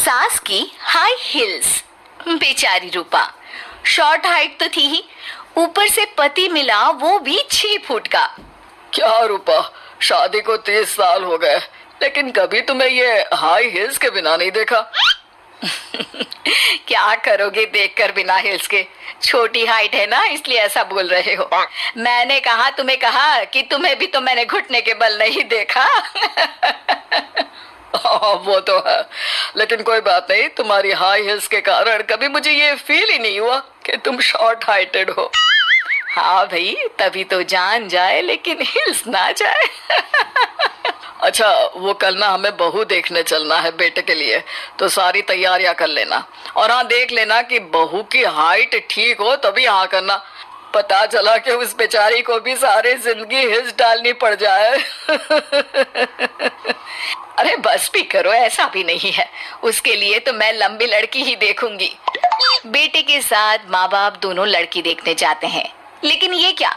सास की high heels. बेचारी रूपा, शॉर्ट हाइट तो थी ही, ऊपर से पति मिला वो भी 6 फुट का। क्या रूपा, शादी को 30 साल हो गए, लेकिन कभी तुम्हें ये हाई हिल्स के बिना नहीं देखा। क्या करोगे देखकर बिना हिल्स के? छोटी हाइट है ना, इसलिए ऐसा बोल रहे हो। मैंने कहा कि तुम्हें भी तो मैंने घुटने के बल नहीं देखा। वो तो है, लेकिन कोई बात नहीं, तुम्हारी हाई हिल्स के कारण कभी मुझे ये फील ही नहीं हुआ कि तुम शॉर्ट हाइटेड हो। हाँ भाई, तभी तो जान जाए लेकिन हिल्स ना जाए। अच्छा, वो कल ना हमें बहू देखने चलना है बेटे के लिए, तो सारी तैयारियां कर लेना। और हाँ, देख लेना कि बहू की हाइट ठीक हो तभी हाँ करना। पता चला कि उस बेचारी को भी सारी जिंदगी हिल्स डालनी पड़ जाए। अरे बस भी करो, ऐसा भी नहीं है। उसके लिए तो मैं लंबी लड़की ही देखूंगी। बेटे के साथ माँ बाप दोनों लड़की देखने जाते हैं, लेकिन ये क्या,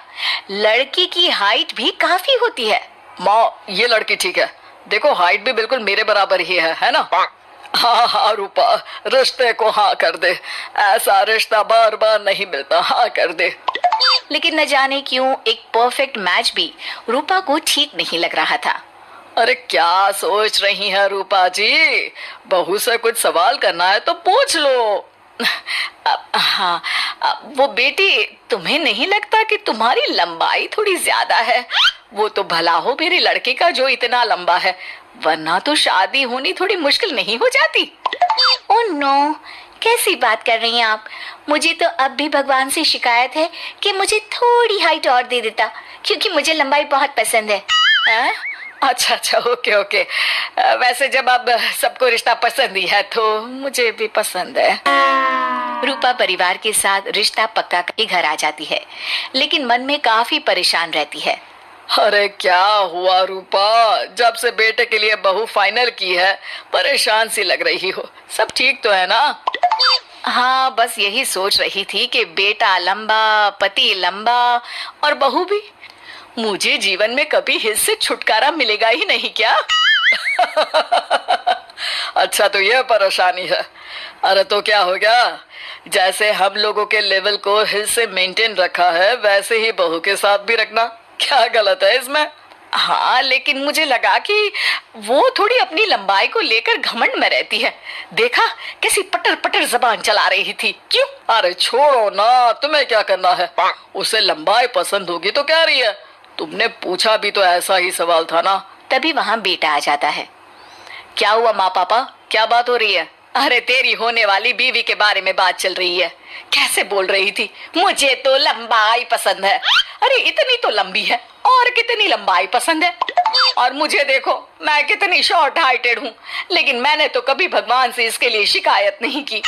लड़की की हाइट भी काफी होती है। माँ, ये लड़की ठीक है, देखो हाइट भी बिल्कुल मेरे बराबर ही है ना? हाँ हाँ रूपा, रिश्ते को हाँ कर दे, ऐसा रिश्ता बार बार नहीं मिलता, हाँ कर दे। लेकिन न जाने क्यों एक परफेक्ट मैच भी रूपा को ठीक नहीं लग रहा था। अरे क्या सोच रही हैं रूपा जी, बहू से कुछ सवाल करना है तो पूछ लो। हाँ, वो बेटी, तुम्हें नहीं लगता कि तुम्हारी लंबाई थोड़ी ज्यादा है? वो तो भला हो मेरे लड़के का जो इतना लंबा है, वरना तो शादी होनी थोड़ी मुश्किल नहीं हो जाती? ओह नो, कैसी बात कर रही हैं आप? मुझे तो अब भी भगवान से शिकायत है कि मुझे थोड़ी हाइट और दे देता, क्योंकि मुझे लंबाई बहुत पसंद है। अच्छा अच्छा, ओके ओके। वैसे जब अब सबको रिश्ता पसंद ही है तो मुझे भी पसंद है। रूपा परिवार के साथ रिश्ता पक्का करके घर आ जाती है, लेकिन मन में काफी परेशान रहती है। अरे क्या हुआ रूपा, जब से बेटे के लिए बहू फाइनल की है परेशान सी लग रही हो, सब ठीक तो है ना? हाँ, बस यही सोच रही थी कि बेटा लंबा, पति लंबा और बहू भी। मुझे जीवन में कभी हिल्स से छुटकारा मिलेगा ही नहीं क्या? अच्छा, तो यह परेशानी है। अरे तो क्या हो गया, जैसे हम लोगों के लेवल को हिल्स से मेंटेन रखा है वैसे ही बहू के साथ भी रखना, क्या गलत है इसमें? हाँ, लेकिन मुझे लगा कि वो थोड़ी अपनी लंबाई को लेकर घमंड में रहती है। देखा कैसी पटर पटर जबान चला रही थी। क्यों? अरे छोड़ो ना, तुम्हें क्या करना है, उसे लंबाई पसंद होगी तो क्या रही है, तुमने पूछा भी तो ऐसा ही सवाल था ना। तभी वहाँ बेटा आ जाता है। क्या हुआ माँ पापा, क्या बात हो रही है? अरे तेरी होने वाली बीवी के बारे में बात चल रही है। कैसे बोल रही थी, मुझे तो लंबाई पसंद है। अरे इतनी तो लंबी है, और कितनी लंबाई पसंद है? और मुझे देखो, मैं कितनी शॉर्ट हाइटेड हूँ, लेकिन मैंने तो कभी भगवान से इसके लिए शिकायत नहीं की।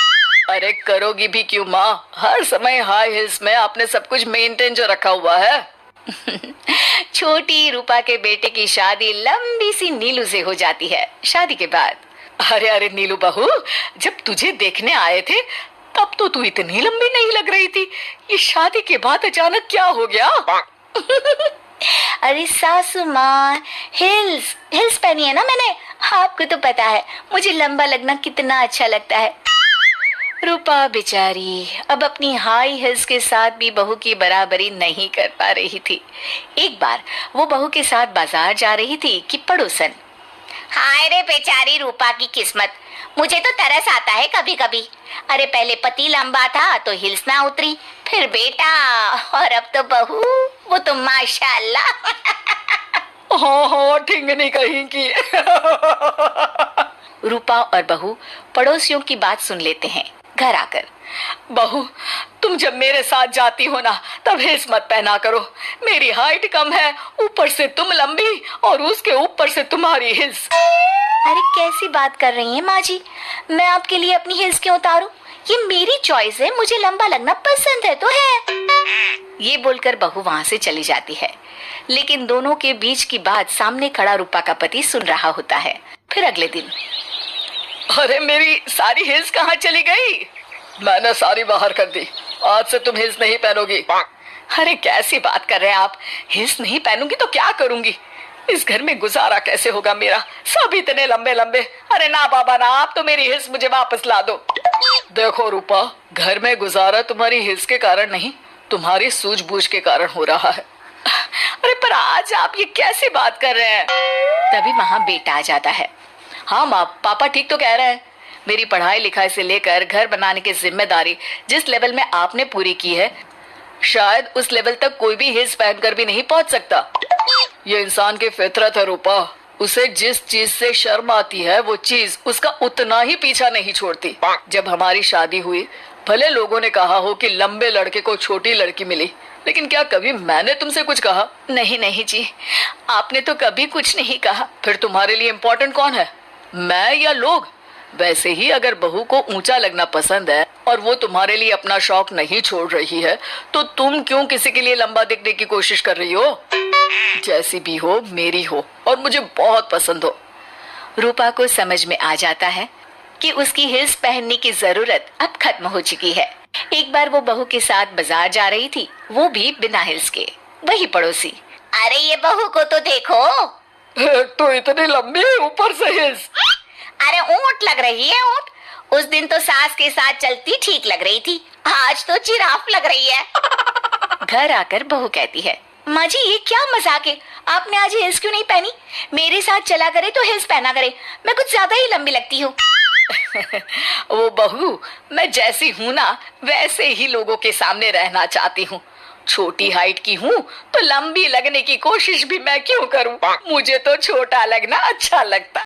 अरे करोगी भी क्यों माँ, हर समय हाई हिल्स में आपने सब कुछ मेंटेन जो रखा हुआ है। छोटी रूपा के बेटे की शादी लंबी सी नीलू से हो जाती है। शादी के बाद, अरे अरे नीलू बहू, जब तुझे देखने आए थे तब तो तू इतनी लंबी नहीं लग रही थी, ये शादी के बाद अचानक क्या हो गया? अरे सासू माँ, हिल्स हिल्स पहनी है ना मैंने, आपको तो पता है मुझे लंबा लगना कितना अच्छा लगता है। रूपा बेचारी अब अपनी हाई हिल्स के साथ भी बहू की बराबरी नहीं कर पा रही थी। एक बार वो बहू के साथ बाजार जा रही थी कि पड़ोसन, हाय रे बेचारी रूपा की किस्मत, मुझे तो तरस आता है कभी कभी। अरे पहले पति लंबा था तो हिल्स ना उतरी, फिर बेटा, और अब तो बहू, वो तो माशाल्लाह। हाँ हाँ, ठीक नहीं कहीं की। रूपा और बहू पड़ोसियों की बात सुन लेते हैं। घर आकर, बहू तुम जब मेरे साथ जाती हो ना तब हिल्स मत पहना करो, मेरी हाइट कम है, ऊपर से तुम लंबी और उसके ऊपर से तुम्हारी हिल्स। अरे कैसी बात कर रही हैं माँ जी, मैं आपके लिए अपनी हिल्स क्यों उतारूं? ये मेरी चॉइस है, मुझे लंबा लगना पसंद है तो है। ये बोलकर बहू वहाँ से चली जाती है, लेकिन दोनों के बीच की बात सामने खड़ा रूपा का पति सुन रहा होता है। फिर अगले दिन, अरे मेरी सारी हिल्स कहाँ चली गई? मैंने सारी बाहर कर दी, आज से तुम हिल्स नहीं पहनोगी। अरे कैसी बात कर रहे हैं आप, हिल्स नहीं पहनूंगी तो क्या करूंगी? इस घर में गुजारा कैसे होगा मेरा, सब इतने लंबे लंबे। अरे ना बाबा ना, आप तो मेरी हिल्स मुझे वापस ला दो। देखो रूपा, घर में गुजारा तुम्हारी हिल्स के कारण नहीं, तुम्हारी सूझबूझ के कारण हो रहा है। अरे पर आज आप ये कैसे बात कर रहे हैं? तभी वहाँ बेटा आ जाता है। हाँ माँ, पापा ठीक तो कह रहे हैं। मेरी पढ़ाई लिखाई से लेकर घर बनाने की जिम्मेदारी जिस लेवल में आपने पूरी की है, शायद उस लेवल तक कोई भी हिल्स पहनकर भी नहीं पहुंच सकता। ये इंसान की फितरत है रूपा, उसे जिस चीज से शर्म आती है वो चीज उसका उतना ही पीछा नहीं छोड़ती। जब हमारी शादी हुई, भले लोगों ने कहा हो कि लंबे लड़के को छोटी लड़की मिली, लेकिन क्या कभी मैंने तुमसे कुछ कहा? नहीं नहीं जी, आपने तो कभी कुछ नहीं कहा। फिर तुम्हारे लिए इम्पोर्टेंट कौन है, मैं या लोग? वैसे ही अगर बहू को ऊंचा लगना पसंद है और वो तुम्हारे लिए अपना शौक नहीं छोड़ रही है, तो तुम क्यों किसी के लिए लंबा दिखने की कोशिश कर रही हो? जैसी भी हो, मेरी हो और मुझे बहुत पसंद हो। रूपा को समझ में आ जाता है कि उसकी हिल्स पहनने की जरूरत अब खत्म हो चुकी है। एक बार वो बहू के साथ बाजार जा रही थी, वो भी बिना हिल्स के। वही पड़ोसी, अरे ये बहू को तो देखो, तो इतनी लंबी, ऊपर से हिल्स। अरे ऊंट लग रही है ऊंट। उस दिन तो सास के साथ चलती ठीक लग रही थी, आज तो जिराफ लग रही है। घर आकर बहू कहती है, माँ जी ये क्या मजाक है, आपने आज हिल्स क्यों नहीं पहनी? मेरे साथ चला करे तो हिल्स पहना करे, मैं कुछ ज्यादा ही लंबी लगती हूँ। वो बहू, मैं जैसी हूँ ना वैसे ही लोगों के सामने रहना चाहती हूँ। छोटी हाइट की हूँ तो लंबी लगने की कोशिश भी मैं क्यों करूँ? मुझे तो छोटा लगना अच्छा लगता।